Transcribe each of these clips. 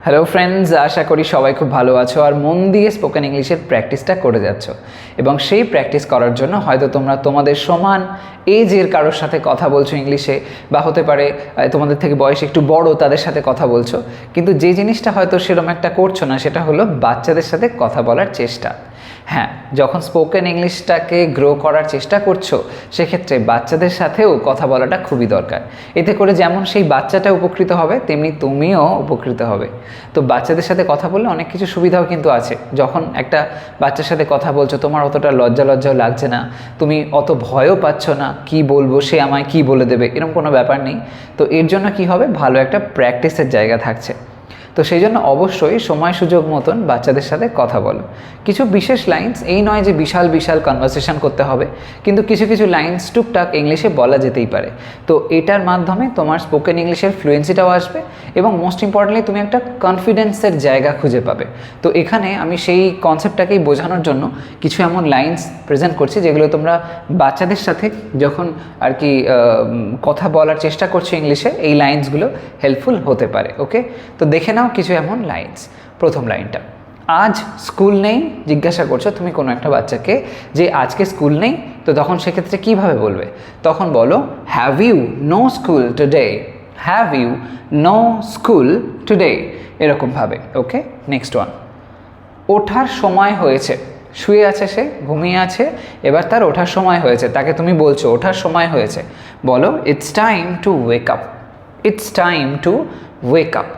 Hello friends, আশা করি সবাই খুব ভালো আছো আর মন দিয়ে স্পোকেন ইংলিশের প্র্যাকটিসটা করে যাচ্ছ। এবং সেই প্র্যাকটিস করার জন্য হয়তো তোমরা তোমাদের সমান এজের কারোর সাথে কথা বলছো ইংলিশে, বা হতে পারে তোমাদের থেকে বয়স একটু বড় তাদের সাথে কথা বলছো, কিন্তু যে জিনিসটা হয়তো সেরকম একটা করছো না সেটা হলো বাচ্চাদের সাথে কথা বলার চেষ্টা। হ্যাঁ, যখন স্পোকেন ইংলিশটাকে গ্রো করার চেষ্টা করছো সেক্ষেত্রে বাচ্চাদের সাথেও কথা বলাটা খুবই দরকার। এতে করে যেমন সেই বাচ্চাটা উপকৃত হবে তেমনি তুমিও উপকৃত হবে। তো বাচ্চাদের সাথে কথা বললে অনেক কিছু সুবিধাও কিন্তু আছে। যখন একটা বাচ্চার সাথে কথা বলছো তোমার অতটা লজ্জাও লাগছে না, তুমি অত ভয়ও পাচ্ছ না কি বলবো, সে আমায় কি বলে দেবে, এরকম কোনো ব্যাপার নেই। তো এর জন্য কি হবে, ভালো একটা প্র্যাকটিসের জায়গা থাকছে। তো সেই জন্য অবশ্যই সময় সুযোগ মতন বাচ্চাদের সাথে কথা বলো। কিছু বিশেষ লাইন্স, এই নয় যে বিশাল বিশাল কনভারসেশন করতে হবে, কিন্তু কিছু কিছু লাইন্স টুকটাক ইংলিশে বলা যেতেই পারে। তো এটার মাধ্যমে তোমার স্পোকেন ইংলিশের ফ্লুয়েন্সিটাও আসবে এবং মোস্ট ইম্পর্টেন্টলি তুমি একটা কনফিডেন্সের জায়গা খুঁজে পাবে। তো এখানে আমি সেই কনসেপ্টটাকেই বোঝানোর জন্য কিছু এমন লাইন্স প্রেজেন্ট করছি যেগুলো তোমরা বাচ্চাদের সাথে যখন আর কি কথা বলার চেষ্টা করছো ইংলিশে, এই লাইন্সগুলো হেল্পফুল হতে পারে। ওকে, তো দেখে নাও কিছু এমন লাইন্স। প্রথম লাইনটা, আজ স্কুল নেই। জিজ্ঞাসা করছো তুমি কোনো একটা বাচ্চাকে যে আজকে স্কুল নেই, তো তখন সেক্ষেত্রে কীভাবে বলবে? তখন বলো have you no school today, have you no school today, এরকমভাবে। ওকে, নেক্সট ওয়ান, ওঠার সময় হয়েছে। শুয়ে আছে সে, ঘুমিয়ে আছে, এবার তার ওঠার সময় হয়েছে, তাকে তুমি বলছো ওঠার সময় হয়েছে, বলো it's time to wake up, it's time to wake up.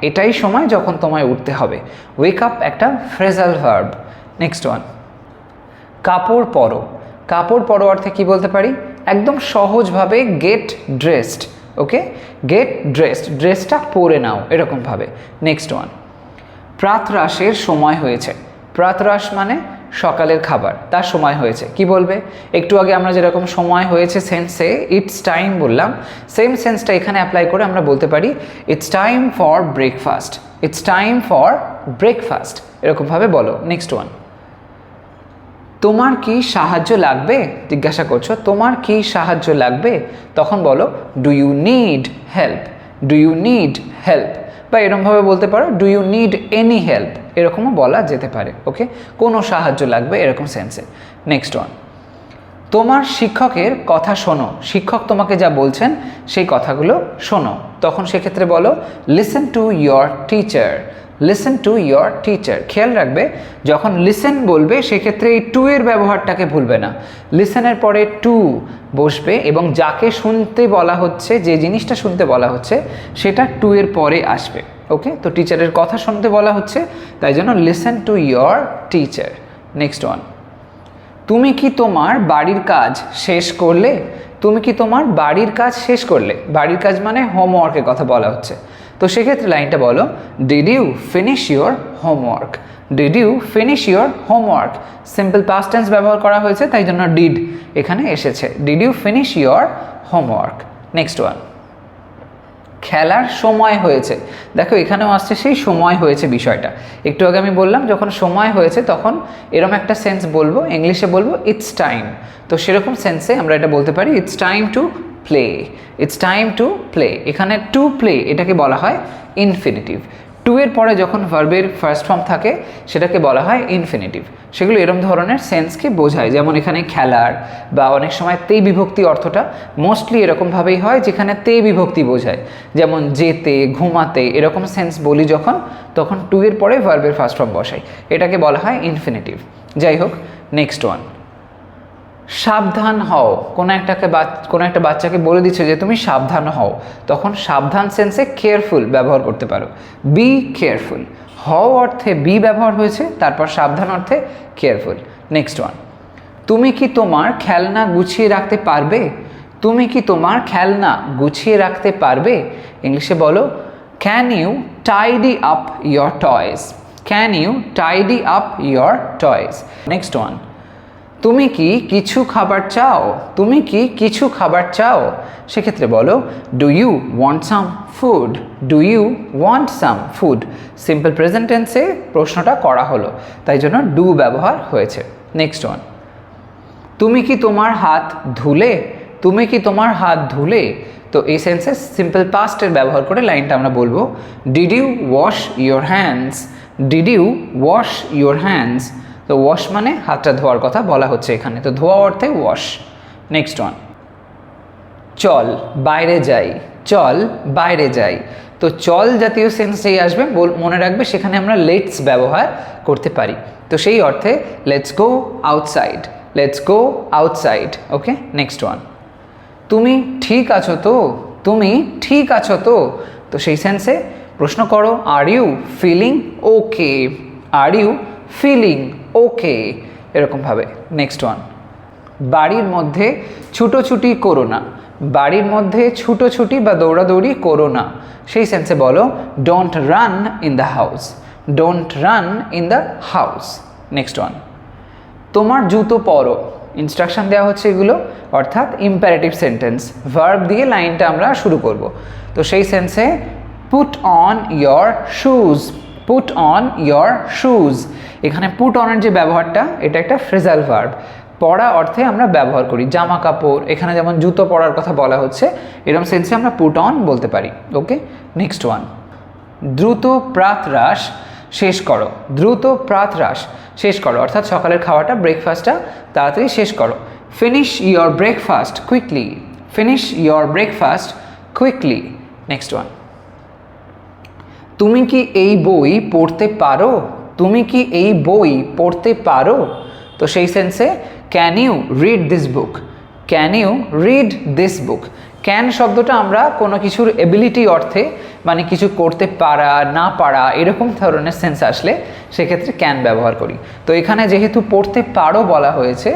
এটাই সময় যখন তোমায় উঠতে হবে। ওয়েক আপ একটা ফ্রেজাল ভার্ব। নেক্সট ওয়ান, কাপড় পরো। কাপড় পরো অর্থে কী বলতে পারি? একদম সহজভাবে গেট ড্রেসড। ওকে, গেট ড্রেসড, ড্রেসটা পরে নাও, এরকমভাবে। নেক্সট ওয়ান, প্রাতরাশের সময় হয়েছে। প্রাতরাশ মানে সকালের খাবার, তার সময় হয়েছে, কি বলবে? একটু আগে আমরা যেরকম সময় হয়েছে সেন্সে ইটস টাইম বললাম, সেম সেন্সটা এখানে অ্যাপ্লাই করে আমরা বলতে পারি it's time for breakfast, it's time for breakfast, এরকমভাবে বলো। নেক্সট ওয়ান, তোমার কি সাহায্য লাগবে? জিজ্ঞাসা করছো তোমার কি সাহায্য লাগবে, তখন বলো do you need help, do you need help, বা এরকমভাবে বলতে পারো do you need any help, এরকমও বলা যেতে পারে। ওকে, কোনো সাহায্য লাগবে এরকম সেন্সে। নেক্সট ওয়ান, তোমার শিক্ষকের কথা শোনো। শিক্ষক তোমাকে যা বলছেন সেই কথাগুলো শোনো, তখন সেক্ষেত্রে বলো listen to your teacher, listen to your teacher. খেয়াল রাখবে যখন লিসেন বলবে সেক্ষেত্রে এই টু এর ব্যবহারটাকে ভুলবে না। লিসেনের পরে টু বসবে এবং যাকে শুনতে বলা হচ্ছে, যে জিনিসটা শুনতে বলা হচ্ছে সেটা টু এর পরে আসবে। ওকে, তো টিচারের কথা শুনতে বলা হচ্ছে, তাই জন্য listen to your teacher. Next one, তুমি কি তোমার বাড়ির কাজ শেষ করলে? তুমি কি তোমার বাড়ির কাজ শেষ করলে? বাড়ির কাজ মানে হোমওয়ার্কের কথা বলা হচ্ছে, তো সেক্ষেত্রে লাইনটা বলো did you finish your homework, did you finish your homework. Simple past tense ব্যবহার করা হয়েছে তাই জন্য ডিড এখানে এসেছে, did you finish your homework. Next one, খেলার সময় হয়েছে। দেখো এখানেও আসছে সেই সময় হয়েছে বিষয়টা। একটু আগে আমি বললাম যখন সময় হয়েছে তখন এরকম একটা সেন্স বলবো, ইংলিশে বলবো ইটস টাইম, তো সেরকম সেন্সে আমরা এটা বলতে পারি it's time to play, it's time to play. এখানে টু প্লে এটাকে বলা হয় ইনফিনিটিভ। টু এর পরে যখন ভার্বের ফার্স্ট ফর্ম থাকে সেটাকে বলা হয় ইনফিনিটিভ। সেগুলো এরম ধরনের সেন্সকে বোঝায়, যেমন এখানে খেলার, বা অনেক সময় তে বিভক্তি অর্থটা মোস্টলি এরকমভাবেই হয় যেখানে তে বিভক্তি বোঝায়, যেমন যেতে, ঘুমাতে, এরকম সেন্স বলি যখন, তখন টু এর পরে ভার্বের ফার্স্ট ফর্ম বসাই, এটাকে বলা হয় ইনফিনিটিভ। যাই হোক, নেক্সট ওয়ান, সাবধান হও। কোনো একটা বাচ্চাকে বলে দিচ্ছে যে তুমি সাবধান হও, তখন সাবধান সেন্সে কেয়ারফুল ব্যবহার করতে পারো, বি কেয়ারফুল। হও অর্থে বি ব্যবহার হয়েছে, তারপর সাবধান অর্থে কেয়ারফুল। নেক্সট ওয়ান, তুমি কি তোমার খেলনা গুছিয়ে রাখতে পারবে? তুমি কি তোমার খেলনা গুছিয়ে রাখতে পারবে? ইংলিশে বলো can you tidy up your toys, can you tidy up your toys. Next one, তুমি কি কিছু খাবার চাও? তুমি কি কিছু খাবার চাও? সেক্ষেত্রে বলো do you want some food, do you want some food. Simple present টেন্সে প্রশ্নটা করা হলো তাই জন্য ডু ব্যবহার হয়েছে। নেক্সট ওয়ান, তুমি কি তোমার হাত ধুলে? তুমি কি তোমার হাত ধুলে? তো এই সেন্সে সিম্পল পাস্টের ব্যবহার করে লাইনটা আমরা বলবো, did you wash your hands? Did you wash your hands? তো ওয়াশ মানে হাতটা ধোয়ার কথা বলা হচ্ছে এখানে, তো ধোয়া অর্থে ওয়াশ। নেক্সট ওয়ান, চল বাইরে যাই। চল বাইরে যাই। তো চল জাতীয় সেন্স যেই আসবে মনে রাখবে সেখানে আমরা লেটস ব্যবহার করতে পারি। তো সেই অর্থে let's go outside, let's go outside. Okay, next one, তুমি ঠিক আছো তো? তুমি ঠিক আছো তো? তো সেই সেন্সে প্রশ্ন করো, are you feeling okay? Are you feeling okay? এরকমভাবে। নেক্সট ওয়ান, বাড়ির মধ্যে ছুটোছুটি করো না। বাড়ির মধ্যে ছুটোছুটি বা দৌড়াদৌড়ি করো না। সেই সেন্সে বলো, don't run in the house. Don't run in the house. Next one, তোমার জুতো পরো। ইনস্ট্রাকশন দেওয়া হচ্ছে এগুলো, অর্থাৎ ইম্পারেটিভ সেন্টেন্স, ভার্ব দিয়ে লাইনটা আমরা শুরু করব। তো সেই সেন্সে put on your shoes. Put on your shoes. এখানে পুট অনের যে ব্যবহারটা, এটা একটা ফ্রেজাল ভার্ব, পরা অর্থে আমরা ব্যবহার করি, জামা কাপড়। এখানে যেমন জুতো পরার কথা বলা হচ্ছে, এরকম সেন্সে আমরা পুট অন বলতে পারি। ওকে, নেক্সট ওয়ান, দ্রুত প্রাতরাশ শেষ করো। দ্রুত প্রাতরাশ শেষ করো, অর্থাৎ সকালের খাওয়াটা, ব্রেকফাস্টটা তাড়াতাড়ি শেষ করো। Finish your breakfast quickly. Finish your breakfast quickly. Next one, তুমি কি এই বই পড়তে পারো? তুমি কি এই বই পড়তে পারো? তো সেই সেন্সে can you read this book? Can you read this book? Can শব্দটা আমরা কোনো কিছুর এবিলিটি অর্থে, মানে কিছু করতে পারা না পারা এরকম ধরনের সেন্স আসলে সেক্ষেত্রে ক্যান ব্যবহার করি। তো এখানে যেহেতু পড়তে পারো বলা হয়েছে,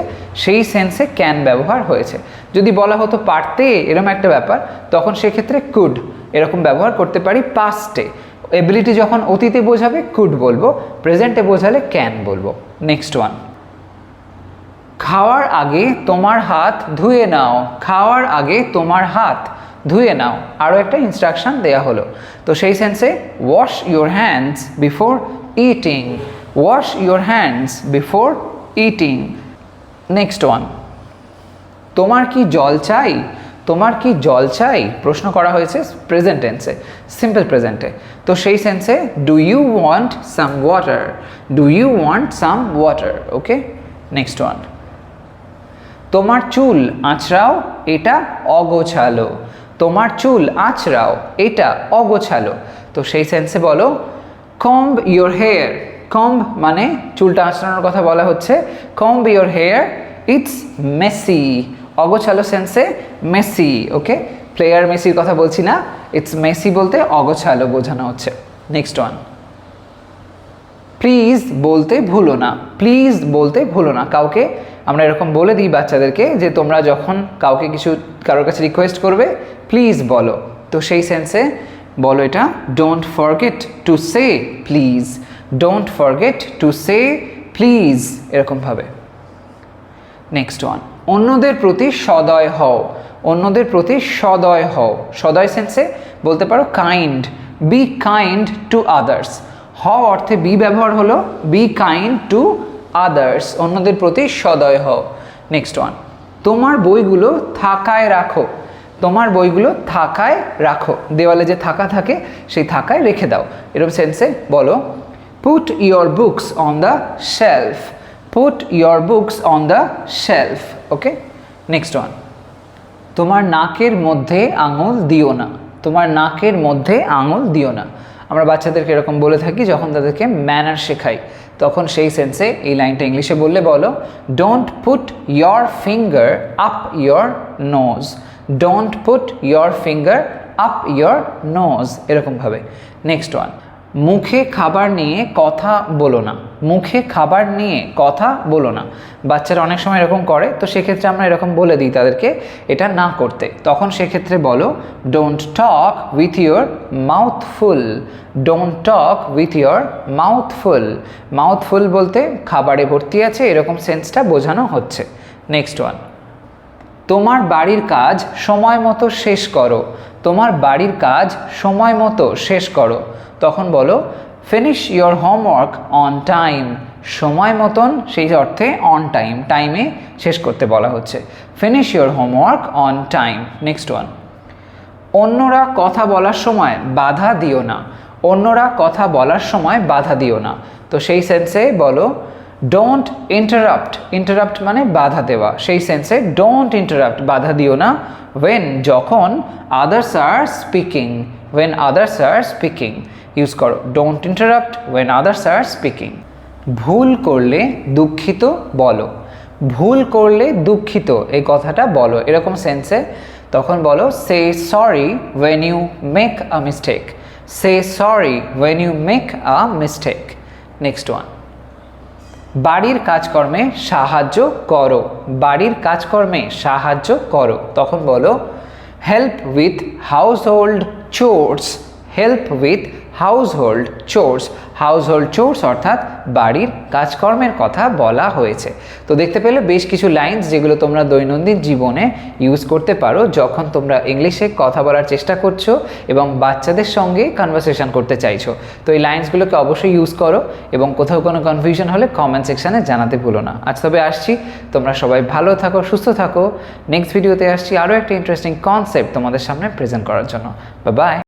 সেই সেন্সে ক্যান ব্যবহার হয়েছে। যদি বলা হতো পারতে এরকম একটা ব্যাপার, তখন সেক্ষেত্রে কুড এরকম ব্যবহার করতে পারি পাস্টে। এবিলিটি যখন অতীতে বোঝাবে কুড বলবো, প্রেজেন্টে বোঝালে ক্যান বলবো। নেক্সট ওয়ান, খাওয়ার আগে তোমার হাত ধুয়ে নাও। খাওয়ার আগে তোমার হাত ধুয়ে নাও, আরও একটা ইনস্ট্রাকশন দেয়া হলো। তো সেই সেন্সে wash your hands before eating. Wash your hands before eating. Next one, তোমার কি জল চাই? তোমার কি জল চাই? প্রশ্ন করা হয়েছে প্রেজেন্ট টেন্সে, সিম্পল প্রেজেন্টে। তো সেই সেন্সে do you want some water? Do you want some water? Okay, next one, তোমার চুল আঁচড়াও, এটা অগোছালো। তোমার চুল আঁচড়াও, এটা অগোছালো। তো সেই সেন্সে বলো, কম্ব ইয়োর হেয়ার। কম্ব মানে চুলটা আঁচড়ানোর কথা বলা হচ্ছে, কম্ব ইয়োর হেয়ার, ইটস মেসি। অগোছালো সেন্সে মেসি। ওকে, প্লেয়ার মেসির কথা বলছি না, ইটস মেসি বলতে অগোছালো বোঝানো হচ্ছে। নেক্সট ওয়ান, প্লিজ বলতে ভুলো না। প্লিজ বলতে ভুলো না। কাউকে আমরা এরকম বলে দিই বাচ্চাদেরকে যে তোমরা যখন কাউকে কিছু কারোর কাছে রিকোয়েস্ট করবে, প্লিজ বলো। তো সেই সেন্সে বলো এটা, don't forget to say please. Don't forget to say please, এরকমভাবে। নেক্সট ওয়ান, অন্যদের প্রতি সদয় হও। অন্যদের প্রতি সদয় হও। সদয় সেন্সে বলতে পারো kind. Be kind to others. হও অর্থে বি ব্যবহার হলো, বি কাইন্ড টু আদার্স, অন্যদের প্রতি সদয় হও। নেক্সট ওয়ান, তোমার বইগুলো থাকায় রাখো। তোমার বইগুলো থাকায় রাখো, দেওয়ালে যে থাকা থাকে সেই থাকায় রেখে দাও। এরকম সেন্সে বলো, put your books on the shelf. Put your books on the shelf. Okay, next one, তোমার নাকের মধ্যে আঙুল দিও না। তোমার নাকের মধ্যে আঙুল দিও না। আমরা বাচ্চাদেরকে এরকম বলে থাকি যখন তাদেরকে ম্যানার শেখাই, তখন সেই সেন্সে এই লাইনটা ইংলিশে বললে বলো, don't put your finger up your nose. Don't put your finger up your nose, এরকমভাবে। নেক্সট ওয়ান, মুখে খাবার নিয়ে কথা বলো না। মুখে খাবার নিয়ে কথা বলো না। বাচ্চারা অনেক সময় এরকম করে, তো সেক্ষেত্রে আমরা এরকম বলে দিই তাদেরকে এটা না করতে। তখন সেক্ষেত্রে বলো, don't talk with your mouth full. Don't talk with your mouth full. Mouth full বলতে খাবারে ভর্তি আছে, এরকম সেন্সটা বোঝানো হচ্ছে। নেক্সট ওয়ান, তোমার বাড়ির কাজ সময় মতো শেষ করো। তোমার বাড়ির কাজ সময় মতো শেষ করো। তখন বলো, finish your homework on time. সময় মতন, সেই অর্থে অন টাইম, টাইমে শেষ করতে বলা হচ্ছে। Finish your homework on time. Next one, অন্যরা কথা বলার সময় বাধা দিও না। অন্যরা কথা বলার সময় বাধা দিও না। তো সেই সেন্সে বলো ডোন্ট ইন্টারাপ্ট। ইন্টারাপ্ট মানে বাধা দেওয়া, সেই সেন্সে ডোন্ট ইন্টারাপ্ট, বাধা দিও না। ওয়েন, যখন, others are speaking. When others are speaking use করো, don't interrupt when others are speaking. ভুল করলে দুঃখিত বলো। ভুল করলে দুঃখিত এই কথাটা বলো এরকম সেন্সে, তখন বলো say sorry when you make a mistake. Say sorry when you make a mistake. Next one, বাড়ির কাজকর্মে সাহায্য করো। বাড়ির কাজকর্মে সাহায্য করো, তখন বলো help with household chores. Help with household chores. Household chores অর্থাৎ বাড়ির কাজকর্মের কথা বলা হয়েছে। তো দেখতে পেলে বেশ কিছু লাইন্স যেগুলো তোমরা দৈনন্দিন জীবনে ইউজ করতে পারো যখন তোমরা ইংলিশে কথা বলার চেষ্টা করছো এবং বাচ্চাদের সঙ্গে কনভারসেশন করতে চাইছো। তো এই লাইন্সগুলোকে অবশ্যই ইউজ করো এবং কোথাও কোনো কনফিউশন হলে কমেন্ট সেকশানে জানাতে ভুলো না। আজ তবে আসছি, তোমরা সবাই ভালো থাকো, সুস্থ থাকো। নেক্সট ভিডিওতে আসছি আরও একটা ইন্টারেস্টিং কনসেপ্ট তোমাদের সামনে প্রেজেন্ট করার জন্য। Bye bye.